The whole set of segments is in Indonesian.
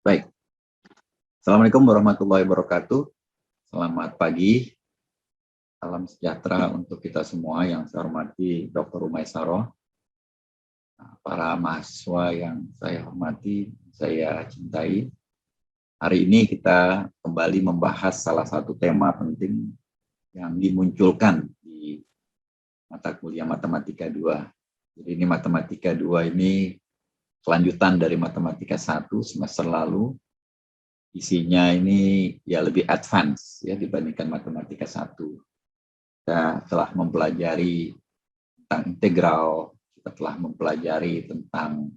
Baik, Assalamualaikum warahmatullahi wabarakatuh. Selamat pagi, salam sejahtera untuk kita semua yang saya hormati Dr. Umaysaroh, para mahasiswa yang saya hormati, saya cintai. Hari ini kita kembali membahas salah satu tema penting yang dimunculkan di mata kuliah Matematika 2. Jadi ini Matematika 2 ini kelanjutan dari Matematika 1 semester lalu. Isinya ini ya lebih advance ya dibandingkan Matematika 1. Kita telah mempelajari tentang integral, kita telah mempelajari tentang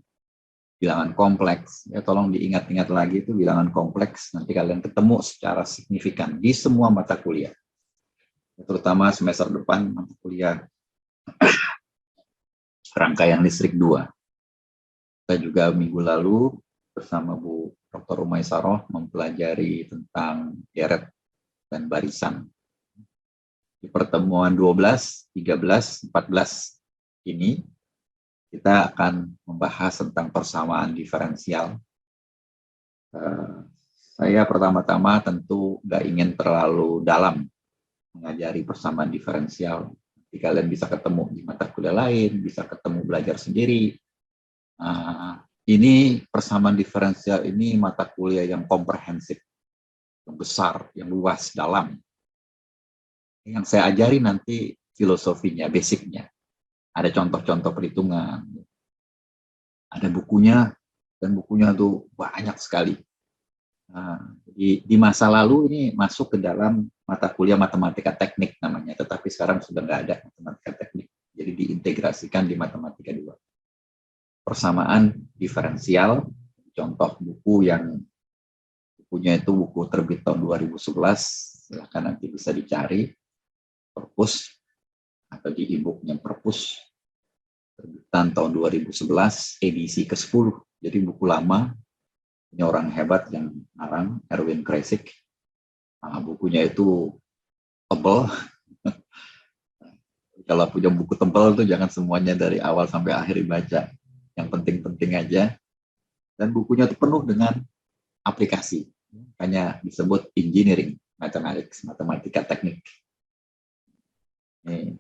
bilangan kompleks. Ya, tolong diingat-ingat lagi itu bilangan kompleks, nanti kalian ketemu secara signifikan di semua mata kuliah. Terutama semester depan mata kuliah rangkaian listrik 2. Kita juga minggu lalu bersama Bu Dr. Umaysaroh mempelajari tentang deret dan barisan. Di pertemuan 12, 13, 14 ini kita akan membahas tentang persamaan diferensial. Saya pertama-tama tentu nggak ingin terlalu dalam mengajari persamaan diferensial. Jadi kalian bisa ketemu di mata kuliah lain, bisa ketemu belajar sendiri. Ini persamaan diferensial ini mata kuliah yang komprehensif, yang besar, yang luas, dalam. Yang saya ajari nanti filosofinya, basicnya. Ada contoh-contoh perhitungan. Ada bukunya, dan bukunya itu banyak sekali. Di masa lalu ini masuk ke dalam mata kuliah matematika teknik namanya, tetapi sekarang sudah nggak ada matematika teknik. Jadi diintegrasikan di Matematika 2. Persamaan diferensial, contoh buku yang bukunya itu buku terbit tahun 2011, silahkan nanti bisa dicari, Perpus, atau di e-booknya Perpus, terbitan tahun 2011, edisi ke-10, jadi buku lama, ini orang hebat yang ngarang, Erwin Kreyszig. Bukunya itu tebal. Kalau punya buku tebal itu jangan semuanya dari awal sampai akhir dibaca, yang penting-penting aja. Dan bukunya itu penuh dengan aplikasi, hanya disebut engineering mathematics, matematika teknik. Ini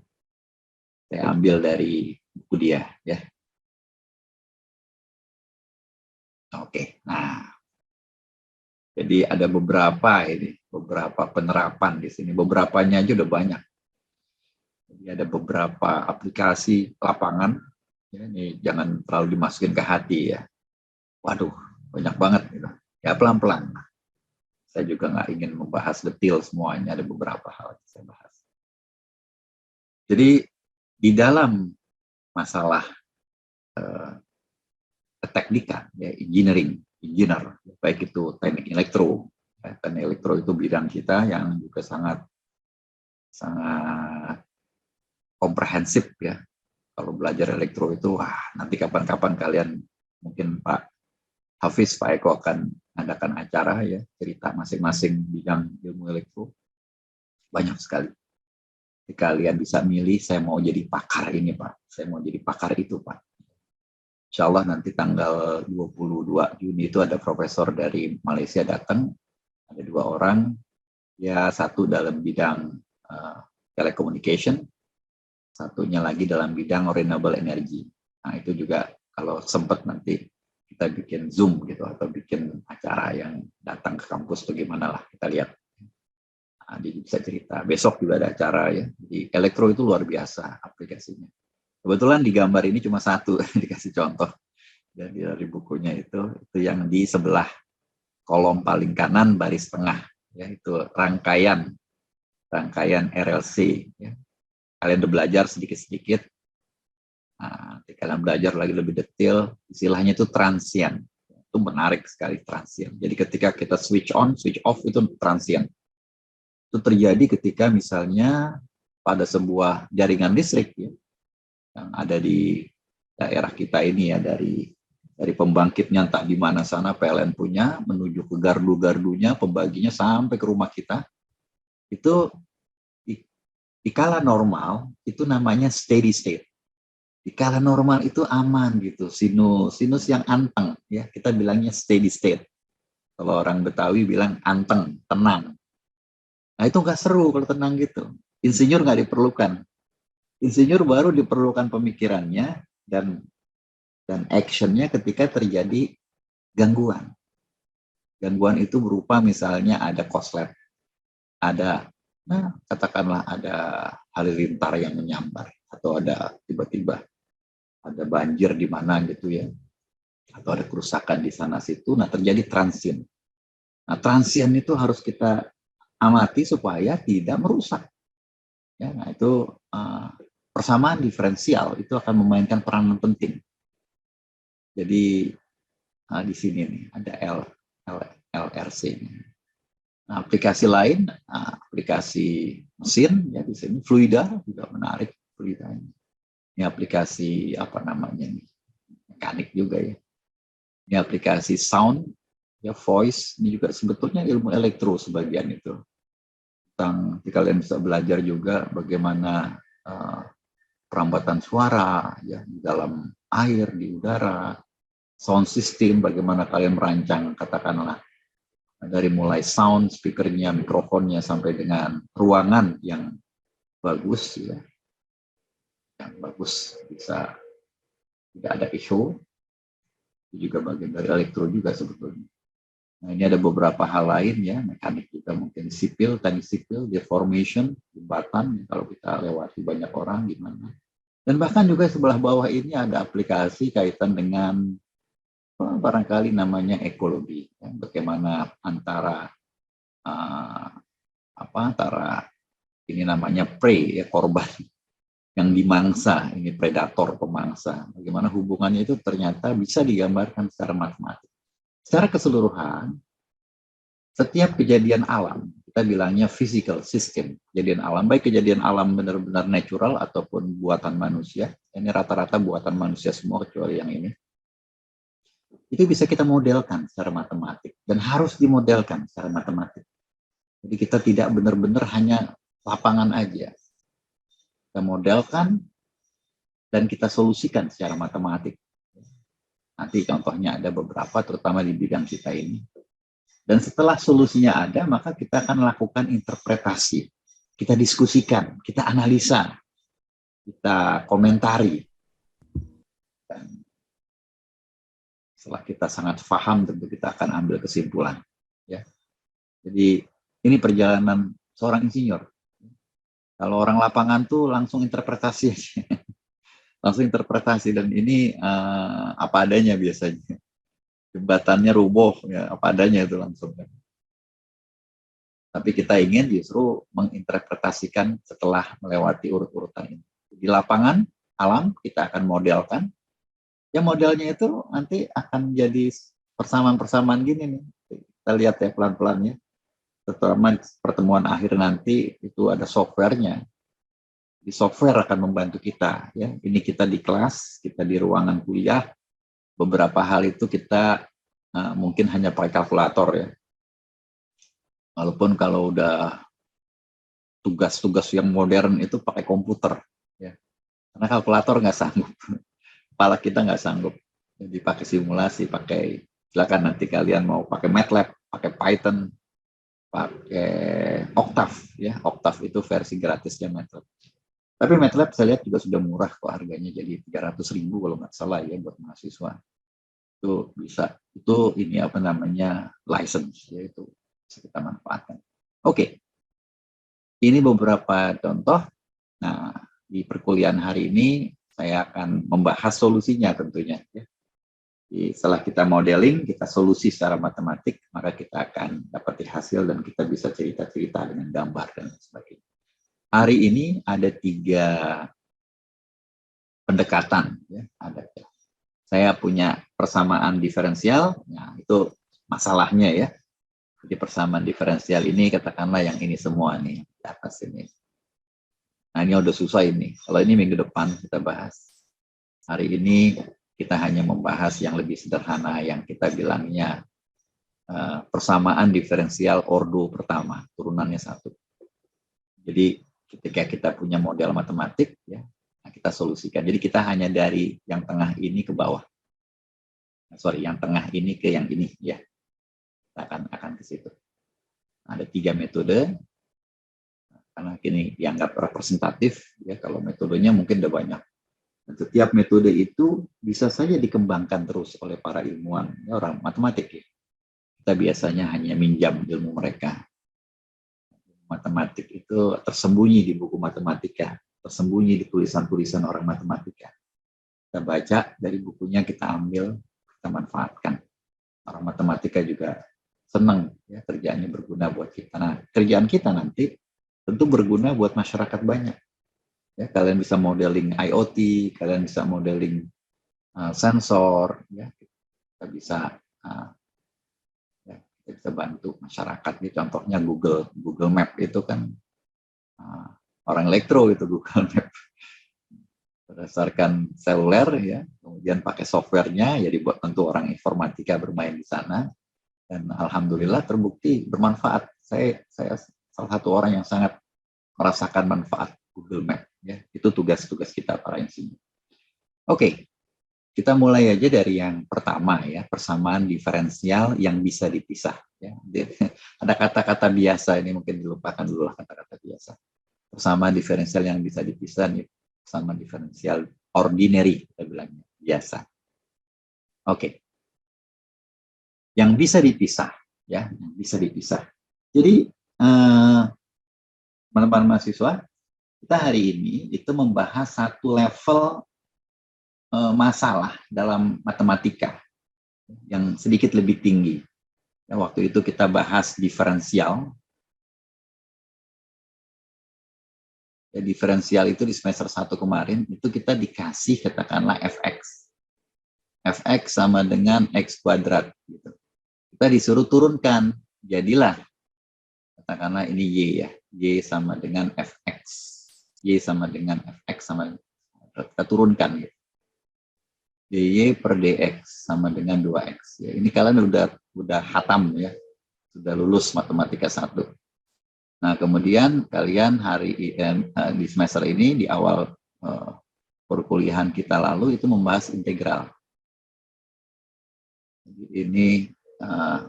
saya ambil dari buku dia, ya. Oke, nah, jadi ada beberapa penerapan di sini, beberapanya aja udah banyak. Jadi ada beberapa aplikasi lapangan, ya, ini jangan terlalu dimasukin ke hati ya. Waduh, banyak banget gitu. Ya pelan-pelan. Saya juga nggak ingin membahas detail semuanya, ada beberapa hal yang saya bahas. Jadi di dalam masalah keteknikan, ya engineer, baik itu teknik elektro, ya, teknik elektro itu bidang kita yang juga sangat komprehensif ya. Kalau belajar elektro itu, nanti kapan-kapan kalian mungkin Pak Hafiz, Pak Eko akan adakan acara ya, cerita masing-masing bidang ilmu elektro. Banyak sekali. Jadi kalian bisa milih, saya mau jadi pakar ini Pak, saya mau jadi pakar itu Pak. Insya Allah nanti tanggal 22 Juni itu ada profesor dari Malaysia datang, ada 2 orang, ya satu dalam bidang telecommunication, satunya lagi dalam bidang renewable energy. Nah itu juga kalau sempat nanti kita bikin Zoom gitu, atau bikin acara yang datang ke kampus atau gimana lah, kita lihat. Nah, dia bisa cerita. Besok juga ada acara ya. Jadi elektro itu luar biasa aplikasinya. Kebetulan di gambar ini cuma satu, dikasih contoh. Jadi dari bukunya itu yang di sebelah kolom paling kanan baris tengah, ya itu rangkaian RLC. Ya. Kalian udah belajar sedikit-sedikit. Nah, kalian belajar lagi lebih detail, istilahnya itu transient. Itu menarik sekali transient. Jadi ketika kita switch on, switch off itu transient. Itu terjadi ketika misalnya pada sebuah jaringan listrik ya, yang ada di daerah kita ini ya, dari pembangkitnya entah di mana sana PLN punya, menuju ke gardu-gardunya, pembaginya sampai ke rumah kita, itu di kala normal itu namanya steady state. Di kala normal itu aman gitu, sinus yang anteng ya, kita bilangnya steady state. Kalau orang Betawi bilang anteng, tenang. Nah itu nggak seru kalau tenang gitu. Insinyur nggak diperlukan. Insinyur baru diperlukan pemikirannya dan actionnya ketika terjadi gangguan. Gangguan itu berupa misalnya ada koslet, ada, nah katakanlah ada halilintar yang menyambar, atau ada tiba-tiba ada banjir di mana gitu ya, atau ada kerusakan di sana situ, nah terjadi transient. Nah transient itu harus kita amati supaya tidak merusak. Ya, nah itu persamaan diferensial itu akan memainkan peranan penting. Jadi di sini nih ada LRC. Nah, aplikasi lain, aplikasi mesin ya di sini Fluida juga menarik Fluida ini. Ini aplikasi apa namanya nih, mekanik juga ya. Ini aplikasi sound ya, voice, ini juga sebetulnya ilmu elektro sebagian itu. Tentang kalian bisa belajar juga bagaimana perambatan suara ya di dalam air, di udara, sound system, bagaimana kalian merancang katakanlah dari mulai sound, speakernya, mikrofonnya sampai dengan ruangan yang bagus ya, yang bagus bisa tidak ada isu, itu juga bagian dari elektro juga sebetulnya. Nah ini ada beberapa hal lain ya, mekanik juga mungkin sipil, teknik sipil, deformation, jembatan kalau kita lewati banyak orang gimana. Dan bahkan juga sebelah bawah ini ada aplikasi kaitan dengan barangkali namanya ekologi, ya, bagaimana antara antara ini namanya prey ya, korban yang dimangsa, ini predator pemangsa, bagaimana hubungannya itu ternyata bisa digambarkan secara matematik. Secara keseluruhan, setiap kejadian alam, kita bilangnya physical system, kejadian alam, baik kejadian alam benar-benar natural ataupun buatan manusia, ini rata-rata buatan manusia semua kecuali yang ini, itu bisa kita modelkan secara matematik, dan harus dimodelkan secara matematik. Jadi kita tidak benar-benar hanya lapangan aja. Kita modelkan dan kita solusikan secara matematik. Nanti contohnya ada beberapa, terutama di bidang kita ini. Dan setelah solusinya ada, maka kita akan lakukan interpretasi. Kita diskusikan, kita analisa, kita komentari. Dan setelah kita sangat paham, tentu kita akan ambil kesimpulan. Ya. Jadi ini perjalanan seorang insinyur. Kalau orang lapangan tuh langsung interpretasi, langsung interpretasi, dan ini apa adanya biasanya. Jembatannya rubuh, ya apa adanya itu langsung. Tapi kita ingin justru menginterpretasikan setelah melewati urut-urutan ini. Di lapangan alam kita akan modelkan. Ya modelnya itu nanti akan jadi persamaan-persamaan gini nih. Kita lihat ya pelan-pelannya. Setelah pertemuan akhir nanti itu ada softwarenya. Di software akan membantu kita. Ya, ini kita di kelas, kita di ruangan kuliah. Beberapa hal itu kita mungkin hanya pakai kalkulator ya. Walaupun kalau udah tugas-tugas yang modern itu pakai komputer. Ya. Karena kalkulator nggak sanggup. Kepala kita nggak sanggup. Jadi pakai simulasi, silakan nanti kalian mau pakai MATLAB, pakai Python, pakai Octave ya. Octave itu versi gratisnya MATLAB. Tapi MATLAB saya lihat juga sudah murah kok harganya, jadi 300.000 kalau nggak salah ya buat mahasiswa. Itu bisa, itu ini apa namanya license ya, itu bisa kita manfaatkan. Oke. Ini beberapa contoh. Nah, di perkuliahan hari ini saya akan membahas solusinya tentunya ya. Setelah kita modeling, kita solusi secara matematik, maka kita akan dapat hasil dan kita bisa cerita-cerita dengan gambar dan sebagainya. Hari ini ada 3 pendekatan. Ya. Saya punya persamaan diferensial, nah itu masalahnya ya. Jadi persamaan diferensial ini katakanlah yang ini semua nih, di atas ini. Nah ini udah susah ini. Kalau ini minggu depan kita bahas. Hari ini kita hanya membahas yang lebih sederhana, yang kita bilangnya persamaan diferensial ordo pertama, turunannya 1. Jadi ketika kita punya model matematik, ya, nah kita solusikan. Jadi kita hanya dari yang tengah ini ke bawah. Sorry, yang tengah ini ke yang ini, ya. Kita akan ke situ. Ada 3 metode, karena ini dianggap representatif, ya kalau metodenya mungkin ada banyak. Dan setiap metode itu bisa saja dikembangkan terus oleh para ilmuwan, ya, orang matematik. Ya. Kita biasanya hanya minjam ilmu mereka. Matematik itu tersembunyi di buku matematika, tersembunyi di tulisan-tulisan orang matematika. Kita baca dari bukunya, kita ambil, kita manfaatkan. Orang matematika juga senang ya kerjaannya berguna buat kita. Nah, kerjaan kita nanti tentu berguna buat masyarakat banyak. Ya, kalian bisa modeling IoT, kalian bisa modeling sensor, ya, kita bisa ya, kita bisa bantu masyarakat. Ini contohnya Google Map itu kan orang elektro itu Google Map berdasarkan seluler ya, kemudian pakai softwarenya, jadi buat tentu orang informatika bermain di sana. Dan alhamdulillah terbukti bermanfaat. Saya salah satu orang yang sangat merasakan manfaat Google Map. Ya, itu tugas-tugas kita para insinyur. Oke, kita mulai aja dari yang pertama ya, persamaan diferensial yang bisa dipisah. Ya. Ada kata-kata biasa ini mungkin dilupakan dulu lah kata-kata biasa. Persamaan diferensial yang bisa dipisah nih, persamaan diferensial ordinary kita bilangnya biasa. Oke. Yang bisa dipisah, ya, yang bisa dipisah. Jadi, teman-teman mahasiswa, kita hari ini itu membahas satu level masalah dalam matematika yang sedikit lebih tinggi. Ya, waktu itu kita bahas diferensial. Ya, diferensial itu di semester 1 kemarin, itu kita dikasih katakanlah fx. Fx sama dengan x kuadrat. Gitu. Kita disuruh turunkan, jadilah katakanlah ini y ya, y sama dengan fx, y sama dengan fx sama kita turunkan gitu. dy per dx sama dengan 2x ya. Ini kalian udah hatam ya, sudah lulus matematika 1. Nah kemudian kalian di semester ini di awal perkuliahan kita lalu itu membahas integral. Jadi ini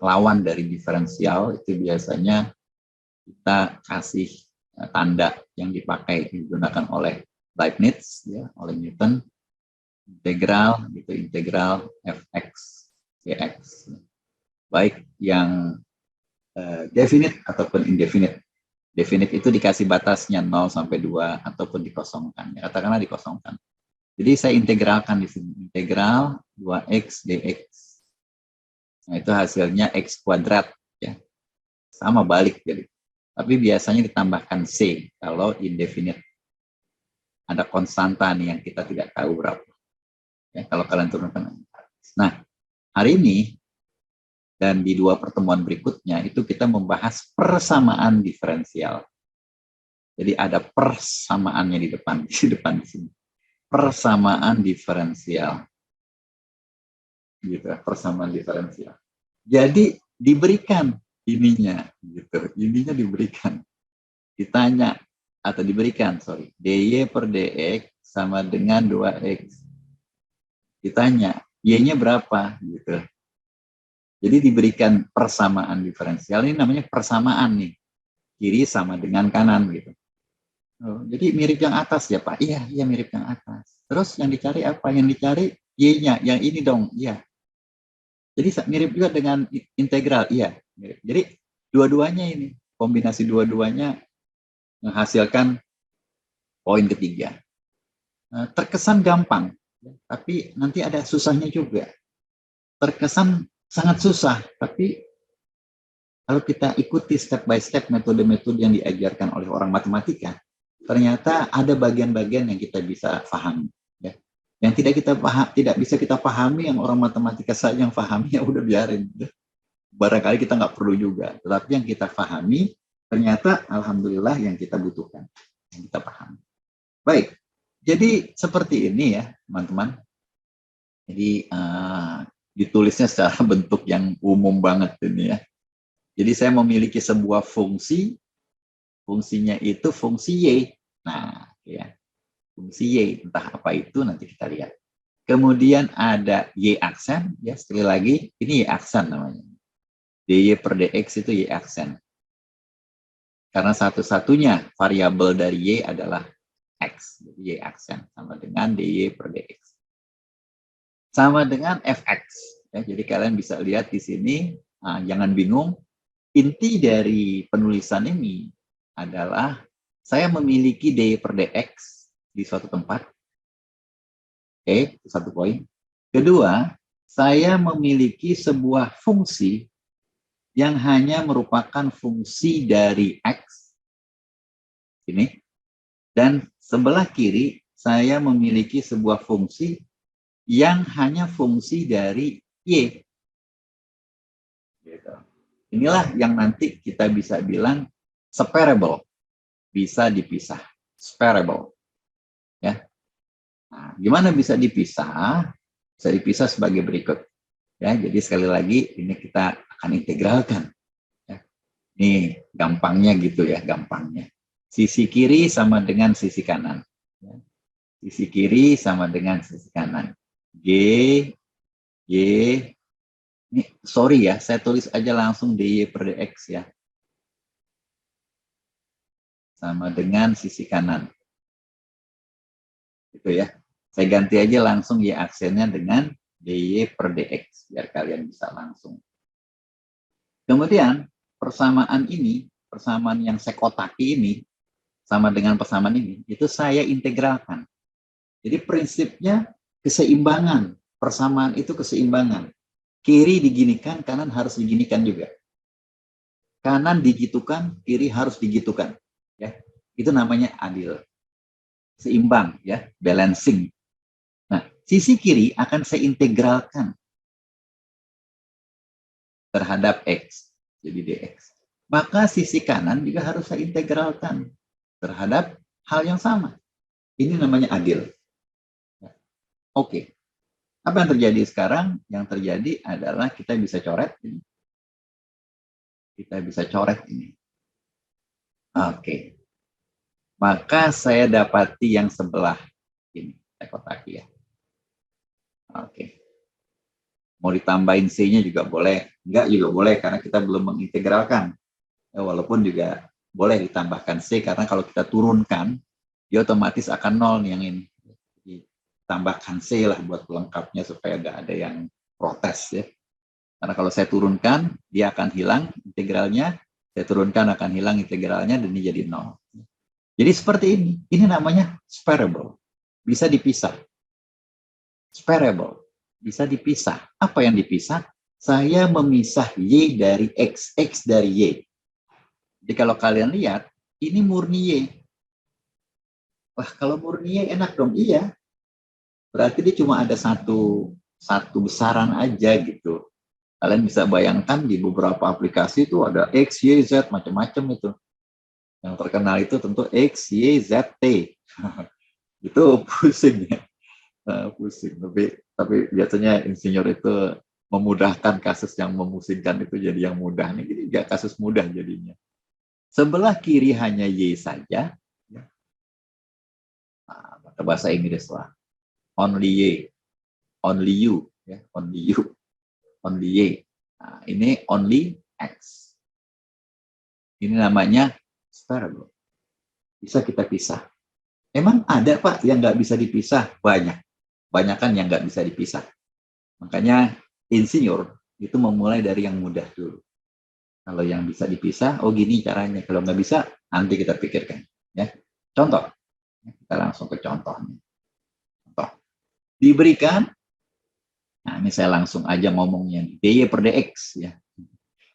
lawan dari diferensial itu biasanya kita kasih tanda yang dipakai digunakan oleh Leibniz ya, oleh Newton, integral gitu, integral fx dx, baik yang definite ataupun indefinite. Definite itu dikasih batasnya 0 sampai 2 ataupun dikosongkan, ya, katakanlah dikosongkan. Jadi saya integralkan di sini, integral 2x dx. Nah, itu hasilnya x kuadrat ya. Sama balik jadi. Tapi biasanya ditambahkan c kalau indefinite. Ada konstanta nih yang kita tidak tahu berapa. Ya, kalau kalian turunkan. Nah, hari ini dan di 2 pertemuan berikutnya itu kita membahas persamaan diferensial. Jadi ada persamaannya di depan di sini. Persamaan diferensial. Gitu, persamaan diferensial. Jadi diberikan ininya gitu. Ininya diberikan. Ditanya atau diberikan, dy per dx sama dengan 2x. Ditanya, y-nya berapa gitu. Jadi diberikan persamaan diferensial, ini namanya persamaan nih. Kiri sama dengan kanan gitu. Oh, jadi mirip yang atas ya Pak? Iya, mirip yang atas. Terus yang dicari apa? Yang dicari y-nya, yang ini dong, iya. Jadi mirip juga dengan integral, iya. Mirip. Jadi dua-duanya ini, kombinasi dua-duanya menghasilkan poin ketiga. Terkesan gampang, tapi nanti ada susahnya juga. Terkesan sangat susah, tapi kalau kita ikuti step by step metode-metode yang diajarkan oleh orang matematika, ternyata ada bagian-bagian yang kita bisa pahami. Ya. Yang tidak bisa kita pahami, yang orang matematika saja yang pahami, ya udah biarin. Ya. Barangkali kita nggak perlu juga. Tetapi yang kita pahami, ternyata alhamdulillah yang kita butuhkan, yang kita pahami. Baik, jadi seperti ini ya teman-teman. Jadi ditulisnya secara bentuk yang umum banget ini ya. Jadi saya memiliki sebuah fungsi, fungsinya itu fungsi y. Nah, ya, fungsi y, entah apa itu nanti kita lihat. Kemudian ada y aksen, ya sekali lagi ini y aksen namanya. dy per dx itu y aksen. Karena satu-satunya variabel dari y adalah x, jadi y aksen sama dengan dy per dx. Sama dengan fx. Ya, jadi kalian bisa lihat di sini, jangan bingung, inti dari penulisan ini adalah saya memiliki dy per dx di suatu tempat. Oke, itu satu poin. Kedua, saya memiliki sebuah fungsi yang hanya merupakan fungsi dari x, ini, dan sebelah kiri saya memiliki sebuah fungsi yang hanya fungsi dari y. Gitu. Inilah yang nanti kita bisa bilang separable, bisa dipisah, separable. Ya. Nah, gimana bisa dipisah? Bisa dipisah sebagai berikut. Ya, jadi sekali lagi ini kita akan integralkan. Ya. Ini gampangnya gitu ya, gampangnya. Sisi kiri sama dengan sisi kanan. Ya. Sisi kiri sama dengan sisi kanan. G, Y, ini sorry ya, saya tulis aja langsung dy per dx ya. Sama dengan sisi kanan. Gitu ya. Saya ganti aja langsung y aksennya dengan dy per dx, biar kalian bisa langsung. Kemudian, persamaan ini, persamaan yang saya kotaki ini, sama dengan persamaan ini, itu saya integralkan. Jadi prinsipnya keseimbangan, persamaan itu keseimbangan. Kiri diginikan, kanan harus diginikan juga. Kanan digitukan, kiri harus digitukan. Ya, itu namanya adil. Seimbang, ya, balancing. Nah, sisi kiri akan saya integralkan terhadap x, jadi dx. Maka sisi kanan juga harus saya integralkan terhadap hal yang sama. Ini namanya adil. Oke. Apa yang terjadi sekarang? Yang terjadi adalah kita bisa coret ini. Kita bisa coret ini. Oke. Maka saya dapati yang sebelah ini. Saya kotaki ya. Oke. Mau ditambahin C-nya juga boleh. Enggak juga boleh karena kita belum mengintegralkan. Ya, walaupun juga boleh ditambahkan C karena kalau kita turunkan, dia otomatis akan nol nih yang ini. Tambahkan C lah buat pelengkapnya supaya nggak ada yang protes ya. Karena kalau saya turunkan, dia akan hilang integralnya. Saya turunkan akan hilang integralnya dan ini jadi nol. Jadi seperti ini. Ini namanya separable. Bisa dipisah. Separable. Bisa dipisah. Apa yang dipisah? Saya memisah Y dari X, X dari Y. Jadi kalau kalian lihat, ini murni Y. Wah, kalau murni Y enak dong. Iya. Berarti dia cuma ada satu besaran aja gitu. Kalian bisa bayangkan di beberapa aplikasi itu ada X, Y, Z, macam-macam itu. Yang terkenal itu tentu X, Y, Z, T. Itu pusing ya. Pusing. Tapi biasanya insinyur itu memudahkan kasus yang memusingkan itu jadi yang mudah. Jadi nggak kasus mudah jadinya. Sebelah kiri hanya Y saja. Nah, bahasa Inggris lah. Only Y. Only you. Ya, only you. Only Y. Nah, ini only X. Ini namanya separable. Bisa kita pisah. Emang ada Pak yang nggak bisa dipisah? Banyak. Banyak kan yang nggak bisa dipisah. Makanya insinyur itu memulai dari yang mudah dulu. Kalau yang bisa dipisah, oh gini caranya. Kalau nggak bisa, nanti kita pikirkan. Ya, contoh. Kita langsung ke contohnya. Contoh. Diberikan, nah ini saya langsung aja ngomongnya. dy per dx. Ya.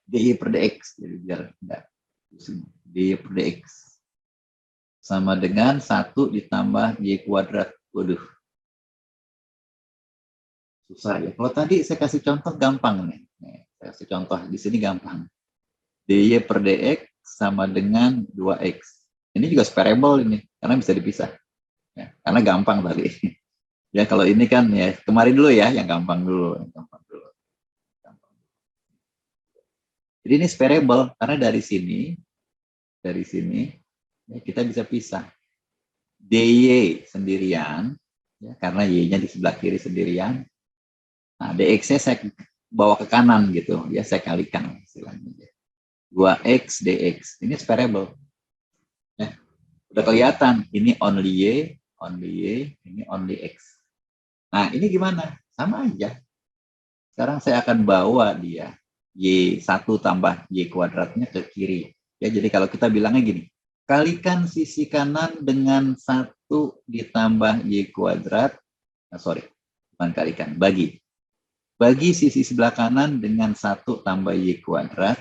dy per dx. Jadi biar enggak. dy per dx. Sama dengan 1 ditambah y kuadrat. Waduh. Susah ya. Kalau tadi saya kasih contoh gampang nih. Saya kasih contoh di sini gampang. dy per dx sama dengan 2x. Ini juga separable ini, karena bisa dipisah. Ya, karena gampang tadi. Ya kalau ini kan ya kemarin dulu ya, yang gampang dulu. Yang gampang dulu. Jadi ini separable, karena dari sini ya, kita bisa pisah. dy sendirian, ya, karena y-nya di sebelah kiri sendirian. Nah, dx-nya bawa ke kanan gitu ya, saya kalikan istilahnya. 2x dx ini variable ya, udah kelihatan ini only y, ini only x. Nah ini gimana, sama aja. Sekarang saya akan bawa dia y1 tambah y kuadratnya ke kiri ya. Jadi kalau kita bilangnya gini, kalikan sisi kanan dengan 1 ditambah y kuadrat, bukan kalikan, bagi sisi sebelah kanan dengan 1 tambah y kuadrat,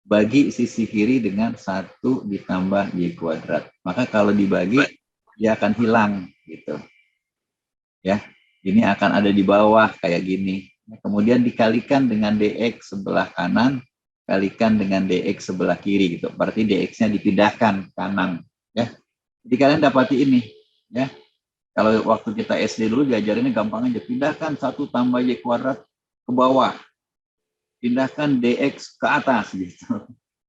bagi sisi kiri dengan 1 ditambah y kuadrat. Maka kalau dibagi, dia akan hilang gitu. Ya, ini akan ada di bawah kayak gini. Kemudian dikalikan dengan dx sebelah kanan, kalikan dengan dx sebelah kiri gitu. Berarti dx-nya dipindahkan kanan. Ya, jadi kalian dapati ini. Ya, kalau waktu kita SD dulu diajarinnya gampang aja, pindahkan 1 tambah y kuadrat ke bawah, pindahkan dx ke atas gitu.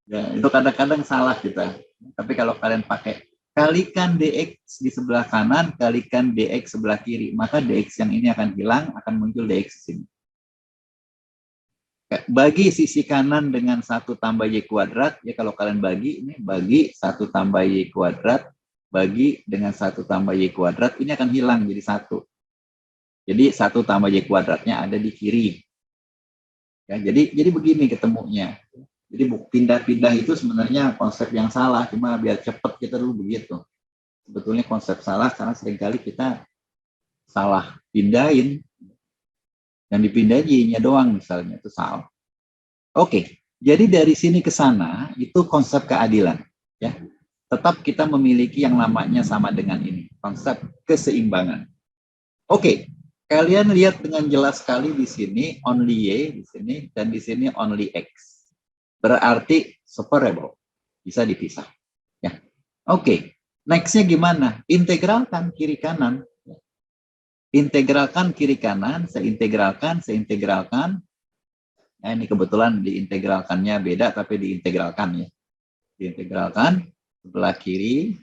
Ya, itu kadang-kadang salah kita. Tapi kalau kalian pakai kalikan dx di sebelah kanan, kalikan dx sebelah kiri, maka dx yang ini akan hilang, akan muncul dx di sini. Bagi sisi kanan dengan 1 tambah y kuadrat, ya kalau kalian bagi, ini bagi 1 tambah y kuadrat, bagi dengan 1 tambah y kuadrat, ini akan hilang jadi 1. Jadi 1 tambah y kuadratnya ada di kiri. Ya, jadi begini ketemunya. Jadi pindah-pindah itu sebenarnya konsep yang salah, cuma biar cepat kita dulu begitu. Sebetulnya konsep salah karena seringkali kita salah pindahin, yang dipindahin y-nya doang misalnya, itu salah. Oke, jadi dari sini ke sana itu konsep keadilan. Ya, tetap kita memiliki yang namanya sama dengan ini, konsep keseimbangan. Oke, kalian lihat dengan jelas sekali di sini only y di sini dan di sini only x. Berarti separable, bisa dipisah. Ya, oke. Nextnya gimana? Integralkan kiri kanan. Integralkan kiri kanan, seintegralkan. Nah, ini kebetulan diintegralkannya beda, tapi diintegralkan ya. Diintegralkan sebelah kiri.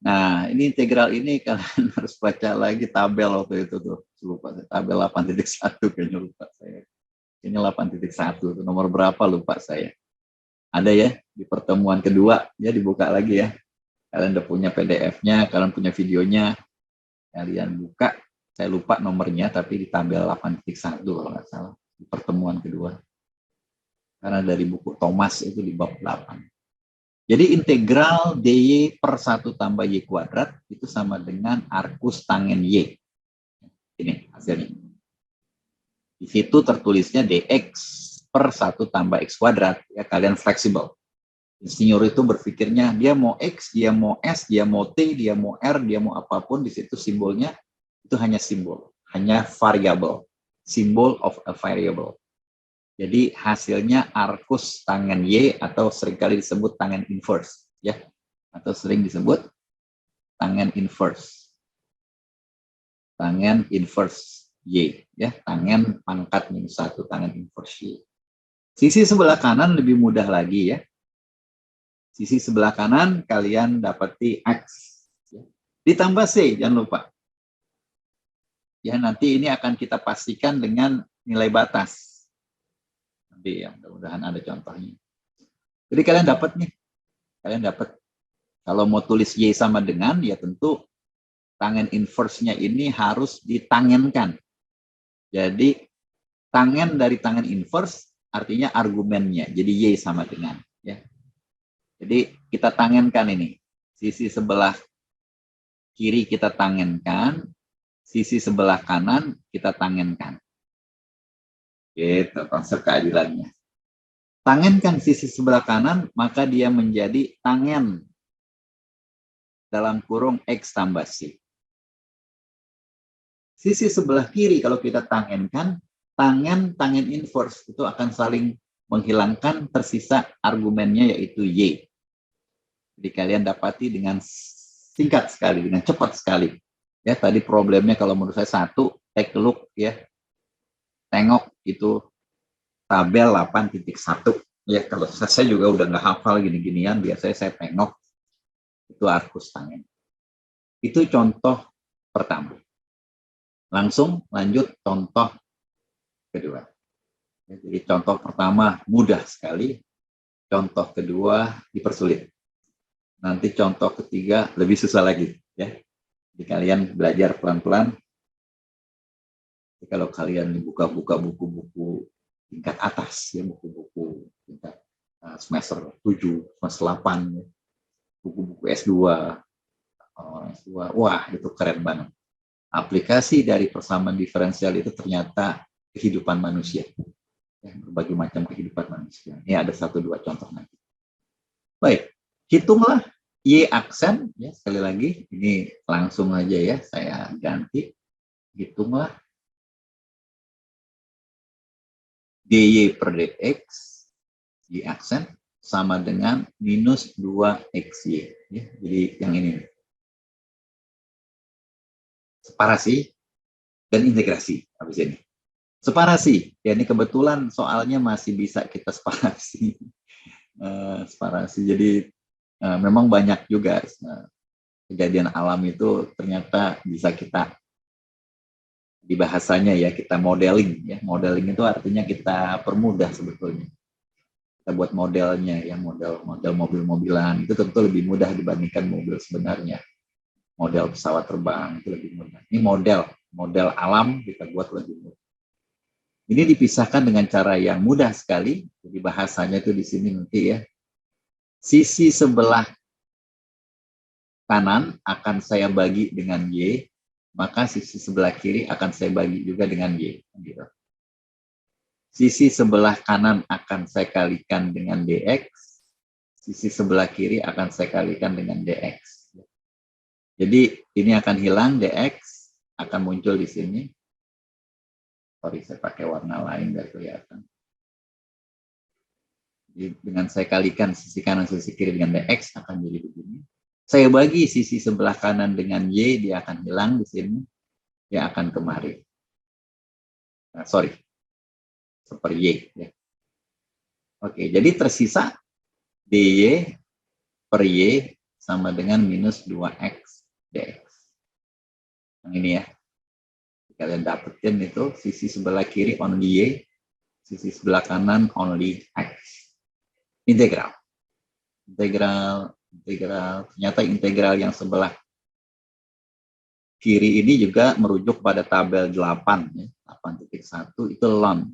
Nah, ini integral ini kalian harus baca lagi tabel waktu itu tuh. Lupa, tabel 8.1 kayaknya lupa saya. Ini 8.1, nomor berapa lupa saya. Ada ya, di pertemuan kedua, ya dibuka lagi ya. Kalian udah punya PDF-nya, kalian punya videonya, kalian buka. Saya lupa nomornya, tapi di tabel 8.1 kalau nggak salah, di pertemuan kedua. Karena dari buku Thomas itu di bab 8. Jadi integral dy per 1 tambah y kuadrat itu sama dengan arcus tangen y. Ini hasilnya. Di situ tertulisnya dx per 1 tambah x kuadrat. Ya, kalian fleksibel. Insinyur itu berpikirnya dia mau x, dia mau s, dia mau t, dia mau r, dia mau apapun, di situ simbolnya itu hanya simbol, hanya variabel, symbol of a variable. Jadi hasilnya arcus tangen y atau seringkali disebut tangen inverse, ya, atau sering disebut tangen inverse, tangen inverse y, ya, tangen pangkat -1, tangen inverse y. Sisi sebelah kanan lebih mudah lagi ya. Sisi sebelah kanan kalian dapati x, ya. Ditambah c, jangan lupa. Ya, nanti ini akan kita pastikan dengan nilai batas. Nanti ya, mudah-mudahan ada contohnya. Jadi kalian dapat nih, kalau mau tulis y sama dengan, ya tentu tangen inverse-nya ini harus ditangenkan. Jadi tangen dari tangen inverse artinya argumennya, jadi y sama dengan. Ya. Jadi kita tangenkan ini, sisi sebelah kiri kita tangenkan, sisi sebelah kanan kita tangenkan. Itu konsep keadilannya. Tangenkan sisi sebelah kanan, maka dia menjadi tangen dalam kurung x tambah c. Sisi sebelah kiri kalau kita tangenkan, tangen inverse itu akan saling menghilangkan, tersisa argumennya yaitu y. Jadi kalian dapati dengan singkat sekali, dengan cepat sekali. Ya, tadi problemnya kalau menurut saya 1, take a look ya. Tengok itu tabel 8.1. Ya, kalau saya juga udah nggak hafal gini-ginian, biasanya saya tengok itu arcus tangen. Itu contoh pertama. Langsung lanjut contoh kedua. Jadi contoh pertama mudah sekali, contoh kedua dipersulit. Nanti contoh ketiga lebih susah lagi, ya. Jadi kalian belajar pelan-pelan. Kalau kalian buka-buka buku-buku tingkat atas, ya, buku-buku tingkat semester 7, semester 8, ya. Buku-buku S2, S2, wah itu keren banget. Aplikasi dari persamaan diferensial itu ternyata kehidupan manusia. Ya, berbagai macam kehidupan manusia. Ini ada 1-2 contoh nanti. Baik, hitunglah Y aksen, ya, sekali lagi, ini langsung aja ya, saya ganti. Hitunglah dy per dx, Y aksen, sama dengan minus 2xy. Ya, jadi yang ini. Separasi dan integrasi habis ini. Separasi, ya ini kebetulan soalnya masih bisa kita separasi. Separasi, jadi memang banyak juga kejadian alam itu ternyata bisa kita di bahasanya ya kita modeling, ya modeling itu artinya kita permudah sebetulnya. Kita buat modelnya ya, model mobil-mobilan itu tentu lebih mudah dibandingkan mobil sebenarnya. Model pesawat terbang itu lebih mudah. Ini model alam kita buat lebih mudah. Ini dipisahkan dengan cara yang mudah sekali. Jadi bahasanya itu di sini nanti ya. Sisi sebelah kanan akan saya bagi dengan Y, maka sisi sebelah kiri akan saya bagi juga dengan Y. Sisi sebelah kanan akan saya kalikan dengan DX, sisi sebelah kiri akan saya kalikan dengan DX. Jadi ini akan hilang, DX akan muncul di sini. Sorry, saya pakai warna lain biar kelihatan. Jadi dengan saya kalikan sisi kanan sisi kiri dengan DX akan jadi begini. Saya bagi sisi sebelah kanan dengan Y, dia akan hilang di sini, dia akan kemari. Nah, sorry, seperti Y. Ya. Oke, jadi tersisa DY per Y sama dengan minus 2X DX. Yang ini ya. Kalian dapetin itu sisi sebelah kiri only Y, sisi sebelah kanan only X. Integral. Ternyata integral yang sebelah kiri ini juga merujuk pada tabel 8, ya, 8.1 itu ln,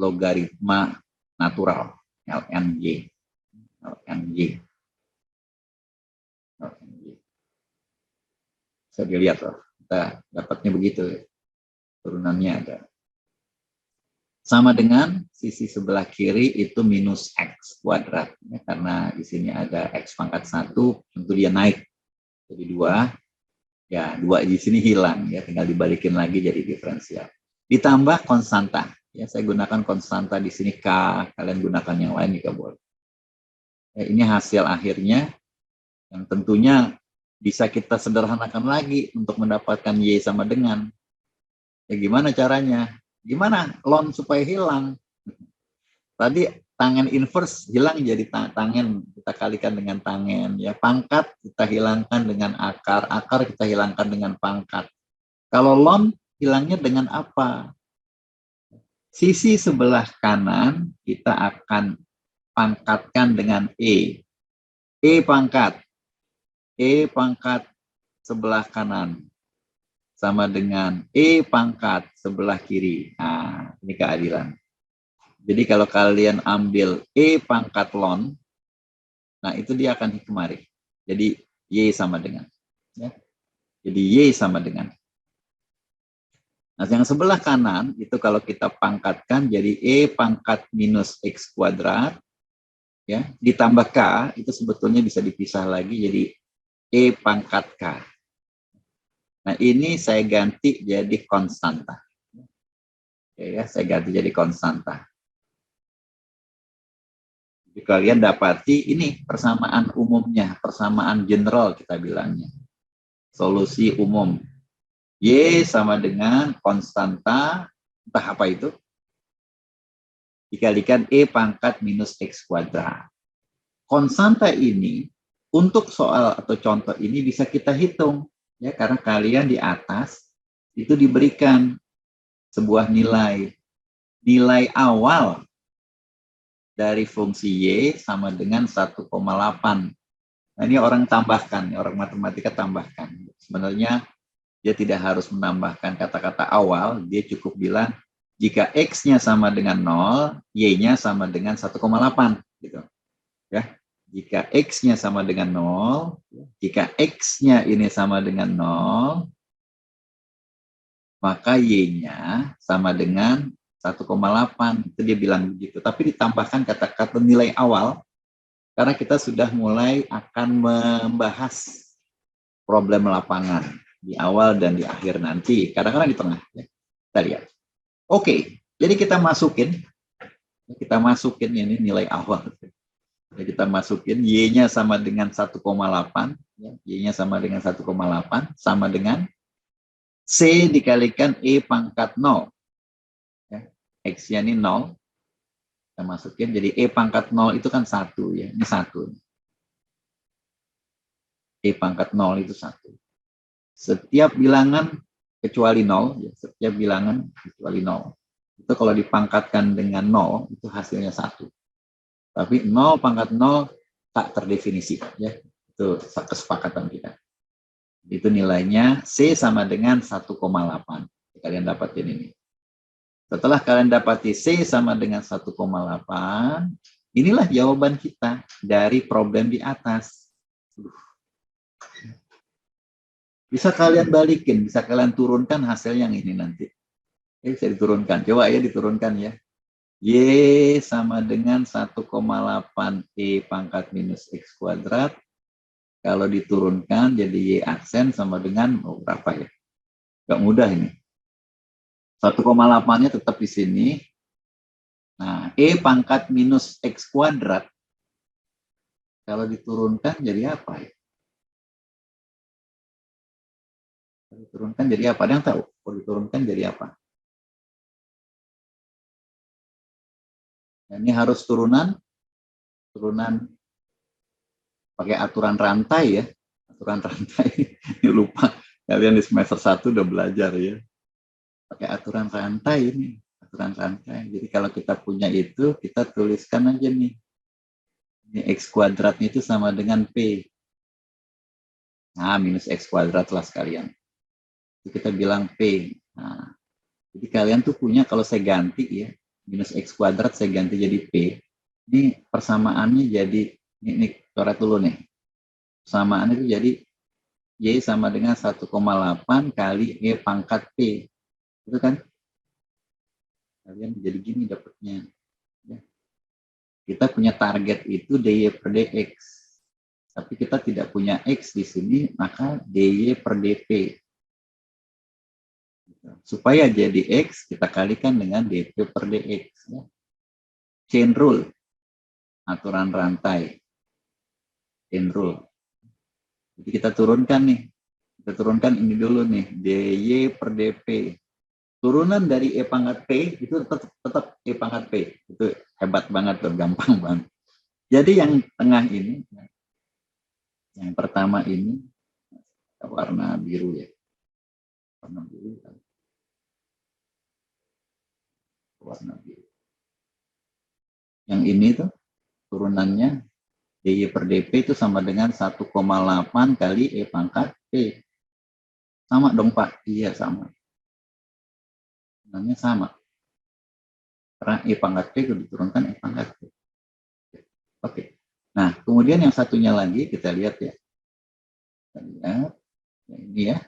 logaritma natural, lny. Bisa dilihat loh, kita dapatnya begitu, turunannya ada. Sama dengan sisi sebelah kiri itu minus X kuadrat, ya, karena di sini ada X pangkat 1, tentu dia naik jadi 2. Ya, 2 di sini hilang, ya tinggal dibalikin lagi jadi diferensial. Ditambah konstanta, ya saya gunakan konstanta di sini K, kalian gunakan yang lain juga boleh. Ya, ini hasil akhirnya yang tentunya bisa kita sederhanakan lagi untuk mendapatkan Y sama dengan. Ya gimana caranya? Gimana ln supaya hilang? Tadi tangen inverse hilang jadi tangen, kita kalikan dengan tangen. Ya, pangkat kita hilangkan dengan akar, akar kita hilangkan dengan pangkat. Kalau ln hilangnya dengan apa? Sisi sebelah kanan kita akan pangkatkan dengan E. E pangkat sebelah kanan sama dengan E pangkat sebelah kiri. Nah, ini keadilan. Jadi kalau kalian ambil E pangkat ln, nah itu dia akan kemari. Jadi Y sama dengan. Ya. Jadi Y sama dengan. Nah yang sebelah kanan itu kalau kita pangkatkan jadi E pangkat minus X kuadrat, ya, ditambah K, itu sebetulnya bisa dipisah lagi jadi E pangkat K. Nah ini saya ganti jadi konstanta. Oke, ya, saya ganti jadi konstanta. Jadi kalian dapati ini persamaan umumnya, persamaan general kita bilangnya. Solusi umum. Y sama dengan konstanta, entah apa itu, dikalikan E pangkat minus X kuadrat. Konstanta ini, untuk soal atau contoh ini bisa kita hitung. Ya, karena kalian di atas itu diberikan sebuah nilai. Nilai awal dari fungsi Y sama dengan 1,8. Nah, ini orang tambahkan, orang matematika tambahkan. Sebenarnya dia tidak harus menambahkan kata-kata awal, dia cukup bilang jika X-nya sama dengan 0, Y-nya sama dengan 1,8. Gitu. Ya. Jika X-nya sama dengan 0, jika X-nya ini sama dengan 0, maka Y-nya sama dengan 1,8. Itu dia bilang begitu. Tapi ditambahkan kata-kata nilai awal, karena kita sudah mulai akan membahas problem lapangan di awal dan di akhir nanti. Kadang-kadang di tengah. Ya. Kita lihat. Oke, jadi kita masukin ini nilai awal. Jadi kita masukin Y-nya sama dengan 1,8. Ya. Y-nya sama dengan 1,8, sama dengan C dikalikan E pangkat 0. Ya. X-nya ini 0. Kita masukin, jadi E pangkat 0 itu kan 1. Ya. Ini 1. E pangkat 0 itu 1. Setiap bilangan kecuali 0, ya, setiap bilangan kecuali 0. Itu kalau dipangkatkan dengan 0, itu hasilnya 1. Tapi 0 pangkat 0 tak terdefinisi. Ya. Itu kesepakatan kita. Itu nilainya C sama dengan 1,8. Kalian dapatin ini. Setelah kalian dapati C sama dengan 1,8, inilah jawaban kita dari problem di atas. Bisa kalian balikin, bisa kalian turunkan hasil yang ini nanti. Bisa diturunkan. Coba ya diturunkan ya. Y sama dengan 1,8 E pangkat minus X kuadrat. Kalau diturunkan jadi Y aksen sama dengan berapa ya? Gak mudah ini. 1,8-nya tetap di sini. Nah, E pangkat minus X kuadrat. Kalau diturunkan jadi apa ya? Kalau diturunkan jadi apa? Ada yang tahu? Kalau diturunkan jadi apa? Nah, ini harus turunan pakai aturan rantai ya. Aturan rantai. Lupa. Kalian di semester 1 udah belajar ya. Pakai aturan rantai ini. Aturan rantai. Jadi kalau kita punya itu, kita tuliskan aja nih. Ini X kuadratnya itu sama dengan P. Nah, minus X kuadrat lah sekalian. Itu kita bilang P. Nah, jadi kalian tuh punya, kalau saya ganti ya, minus X kuadrat saya ganti jadi P. Ini persamaannya jadi, ini coret dulu nih. Persamaannya itu jadi Y sama dengan 1,8 kali E pangkat P. Itu kan? Kalian jadi gini dapatnya. Ya. Kita punya target itu DY per DX. Tapi kita tidak punya X di sini, maka DY per DP. Supaya jadi X, kita kalikan dengan DP per DX. Ya. Chain rule. Aturan rantai. Chain rule. Jadi kita turunkan nih. Kita turunkan ini dulu nih. DY per DP. Turunan dari E pangkat P itu tetap E pangkat P. Itu hebat banget tuh, gampang banget. Jadi yang tengah ini, yang pertama ini warna biru ya. Warna biru. Warna biru. Yang ini tuh turunannya DY per DP itu sama dengan 1,8 kali E pangkat P. Sama dong Pak? Iya sama. Turunannya sama. Karena E pangkat P itu diturunkan E pangkat P. Oke. Nah, kemudian yang satunya lagi kita lihat ya. Kita lihat. Ini ya.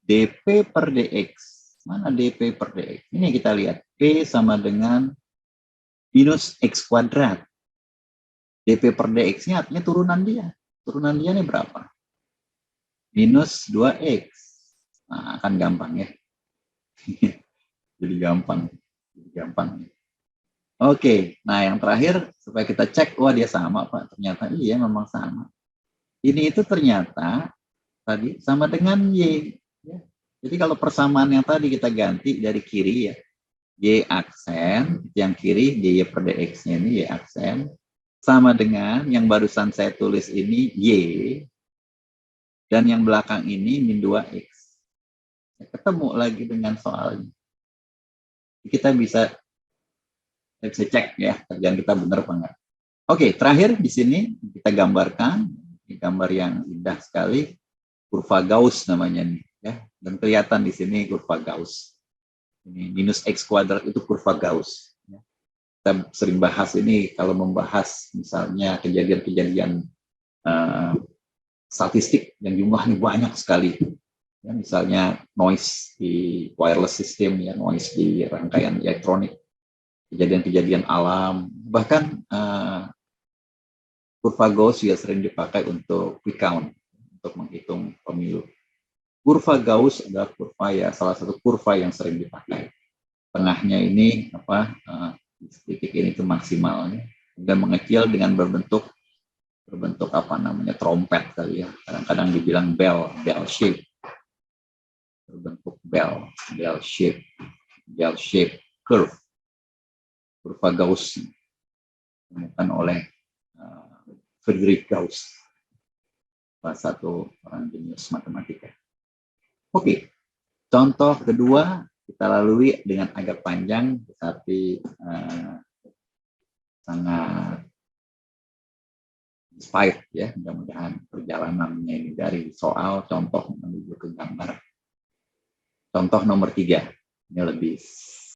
DP per DX. Mana DP per DX? Ini kita lihat. P sama dengan minus X kuadrat. DP per DX-nya artinya turunan dia. Turunan dia ini berapa? Minus 2X. Nah, akan gampang ya. Jadi gampang. Oke, nah yang terakhir supaya kita cek, wah dia sama Pak. Ternyata iya memang sama. Ini itu ternyata tadi sama dengan Y. Ya. Jadi kalau persamaan yang tadi kita ganti dari kiri ya. Y aksen, yang kiri Y per DX-nya ini Y aksen. Sama dengan yang barusan saya tulis ini Y. Dan yang belakang ini min 2X. Ketemu lagi dengan soalnya. Kita bisa cek ya kerjaan kita benar apa enggak. Oke, terakhir di sini kita gambarkan gambar yang indah sekali, kurva Gauss namanya nih ya, dan kelihatan di sini kurva Gauss. Ini minus x kuadrat itu kurva Gauss. Kita sering bahas ini kalau membahas misalnya kejadian-kejadian statistik yang jumlahnya banyak sekali. Ya, misalnya noise di wireless system, ya noise di rangkaian elektronik, kejadian-kejadian alam, bahkan kurva Gauss juga sering dipakai untuk quick count, untuk menghitung pemilu. Kurva Gauss adalah kurva ya, salah satu kurva yang sering dipakai. Tengahnya ini titik ini itu maksimalnya, dan mengecil dengan berbentuk apa namanya trompet kali ya, kadang-kadang dibilang bell shape, berbentuk bell shape curve, kurva Gauss ditemukan oleh Friedrich Gauss, salah satu orang jenius matematika. Oke, contoh kedua kita lalui dengan agak panjang, tetapi sangat inspired ya. Mudah-mudahan perjalanannya ini dari soal contoh menuju ke gambar. Contoh nomor 3, ini lebih